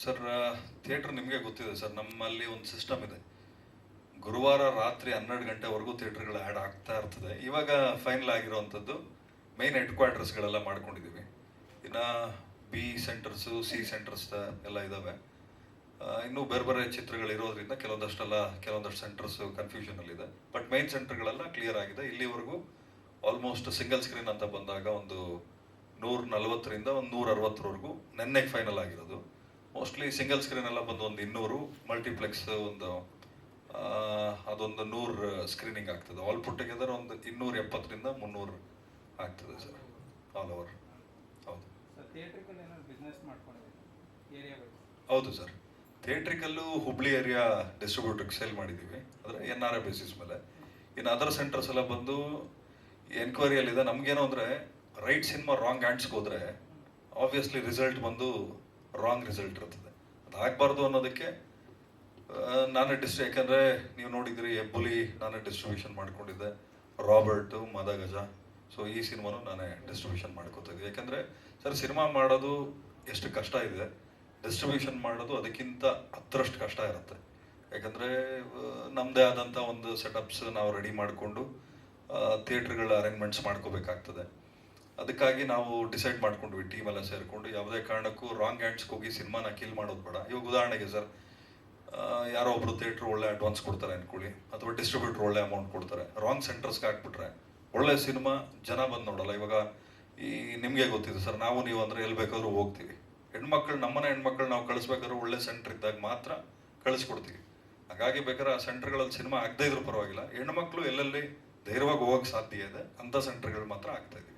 Sir, theatre ನಿಮಗೆ ಗೊತ್ತಿದೆ sir. ನಮ್ಮಲ್ಲಿ ಒಂದು ಸಿಸ್ಟಮ್ ಇದೆ. ಗುರುವಾರ ರಾತ್ರಿ 12 ಗಂಟೆವರೆಗೂ ಥಿಯೇಟರ್ಗಳು ಆ್ಯಡ್ ಆಗ್ತಾ ಇರ್ತದೆ. ಇವಾಗ ಫೈನಲ್ ಆಗಿರುವಂಥದ್ದು ಮೈನ್ ಹೆಡ್ ಕ್ವಾರ್ಟರ್ಸ್ಗಳೆಲ್ಲ ಮಾಡ್ಕೊಂಡಿದ್ದೀವಿ. ಇನ್ನು ಬಿ ಸೆಂಟರ್ಸು, ಸಿ ಸೆಂಟರ್ಸ್ ಎಲ್ಲ ಇದ್ದಾವೆ. ಇನ್ನೂ ಬೇರೆ ಬೇರೆ ಚಿತ್ರಗಳು ಇರೋದ್ರಿಂದ ಕೆಲವೊಂದಷ್ಟು ಸೆಂಟರ್ಸು ಕನ್ಫ್ಯೂಷನಲ್ಲಿದೆ. ಬಟ್ ಮೈನ್ ಸೆಂಟರ್ಗಳೆಲ್ಲ ಕ್ಲಿಯರ್ ಆಗಿದೆ. ಇಲ್ಲಿವರೆಗೂ ಆಲ್ಮೋಸ್ಟ್ ಸಿಂಗಲ್ ಸ್ಕ್ರೀನ್ ಅಂತ ಬಂದಾಗ ಒಂದು 140ರಿಂದ ಒಂದು 160ವರೆಗೂ ನೆನ್ನೆಗೆ ಫೈನಲ್ ಆಗಿರೋದು. ಮೋಸ್ಟ್ಲಿ ಸಿಂಗಲ್ ಸ್ಕ್ರೀನ್ ಎಲ್ಲ ಬಂದು ಒಂದು 200, ಮಲ್ಟಿಪ್ಲೆಕ್ಸ್ ಅದೊಂದು 100 ಸ್ಕ್ರೀನಿಂಗ್ ಆಗ್ತದೆ. ಆಲ್ ಪುಟ್ ಟುಗೆದರ್ ಒಂದು 270ರಿಂದ 300 ಆಗ್ತದೆ ಸರ್, ಆಲ್ ಓವರ್. ಹೌದು ಹೌದು ಸರ್. ಥಿಯೇಟ್ರಿಕಲ್ಲು ಹುಬ್ಳಿ ಏರಿಯಾ ಡಿಸ್ಟ್ರಿಬ್ಯೂಟರ್ಗೆ ಸೇಲ್ ಮಾಡಿದ್ದೀವಿ, ಅಂದರೆ NRI ಬೇಸಿಸ್ ಮೇಲೆ. ಇನ್ನು ಅದರ್ ಸೆಂಟರ್ಸ್ ಎಲ್ಲ ಬಂದು ಎನ್ಕ್ವೈರಿಯಲ್ಲಿದೆ. ನಮಗೇನೋ ಅಂದರೆ ರೈಟ್ ಸಿನಿಮಾ ರಾಂಗ್ ಹ್ಯಾಂಡ್ಸ್ಗೆ ಹೋದರೆ ಆಬ್ವಿಯಸ್ಲಿ ರಿಸಲ್ಟ್ ಬಂದು ರಾಂಗ್ ರಿಸಲ್ಟ್ ಇರ್ತದೆ. ಅದಾಗಬಾರ್ದು ಅನ್ನೋದಕ್ಕೆ ಯಾಕಂದರೆ ನೀವು ನೋಡಿದ್ರಿ ಹೆಬ್ಬುಲಿ ನಾನೇ ಡಿಸ್ಟ್ರಿಬ್ಯೂಷನ್ ಮಾಡ್ಕೊಂಡಿದ್ದೆ, ರಾಬರ್ಟು, ಮದಗಜ. ಸೊ ಈ ಸಿನಿಮಾನು ನಾನೇ ಡಿಸ್ಟ್ರಿಬ್ಯೂಷನ್ ಮಾಡ್ಕೋತಿದ್ದೆ. ಯಾಕಂದರೆ ಸರ್, ಸಿನಿಮಾ ಮಾಡೋದು ಎಷ್ಟು ಕಷ್ಟ ಇದೆ, ಡಿಸ್ಟ್ರಿಬ್ಯೂಷನ್ ಮಾಡೋದು ಅದಕ್ಕಿಂತ 10ರಷ್ಟು ಕಷ್ಟ ಇರುತ್ತೆ. ಯಾಕಂದರೆ ನಮ್ಮದೇ ಆದಂಥ ಒಂದು ಸೆಟಪ್ಸ್ ನಾವು ರೆಡಿ ಮಾಡಿಕೊಂಡು ಥಿಯೇಟ್ರ್ಗಳ ಅರೇಂಜ್ಮೆಂಟ್ಸ್ ಮಾಡ್ಕೋಬೇಕಾಗ್ತದೆ. ಅದಕ್ಕಾಗಿ ನಾವು ಡಿಸೈಡ್ ಮಾಡ್ಕೊಂಡ್ವಿ, ಟೀಮ್ ಎಲ್ಲ ಸೇರಿಕೊಂಡು, ಯಾವುದೇ ಕಾರಣಕ್ಕೂ ರಾಂಗ್ ಹ್ಯಾಂಡ್ಸ್ಗೆ ಹೋಗಿ ಸಿನಿಮಾನ ಕಿಲ್ ಮಾಡೋದು ಬೇಡ. ಇವಾಗ ಉದಾಹರಣೆಗೆ ಸರ್, ಯಾರೋ ಒಬ್ರು ಥಿಯೇಟ್ರ್ ಒಳ್ಳೆ ಅಡ್ವಾನ್ಸ್ ಕೊಡ್ತಾರೆ ಅಂದ್ಕೊಳ್ಳಿ, ಅಥವಾ ಡಿಸ್ಟ್ರಿಬ್ಯೂಟ್ರ್ ಒಳ್ಳೆ ಅಮೌಂಟ್ ಕೊಡ್ತಾರೆ, ರಾಂಗ್ ಸೆಂಟರ್ಸ್ಗೆ ಹಾಕ್ಬಿಟ್ರೆ ಒಳ್ಳೆ ಸಿನಿಮಾ ಜನ ಬಂದು ನೋಡಲ್ಲ. ಇವಾಗ ನಿಮಗೆ ಗೊತ್ತಿದೆ ಸರ್, ನೀವು ಅಂದರೆ ಎಲ್ಲಿ ಬೇಕಾದ್ರೂ ಹೋಗ್ತೀವಿ. ನಮ್ಮನೆ ಹೆಣ್ಮಕ್ಳು ನಾವು ಕಳಿಸ್ಬೇಕಾದ್ರೂ ಒಳ್ಳೆ ಸೆಂಟರ್ ಇದ್ದಾಗ ಮಾತ್ರ ಕಳಿಸ್ಕೊಡ್ತೀವಿ. ಹಾಗಾಗಿ ಬೇಕಾದ್ರೆ ಆ ಸೆಂಟರ್ಗಳಲ್ಲಿ ಸಿನಿಮಾ ಆಗದೇ ಇದ್ರೂ ಪರವಾಗಿಲ್ಲ, ಹೆಣ್ಮಕ್ಳು ಎಲ್ಲೆಲ್ಲಿ ಧೈರ್ಯವಾಗಿ ಹೋಗೋಕ್ಕೆ ಸಾಧ್ಯ ಇದೆ ಅಂಥ ಸೆಂಟರ್ಗಳು ಮಾತ್ರ ಆಗ್ತಾ ಇದೀವಿ.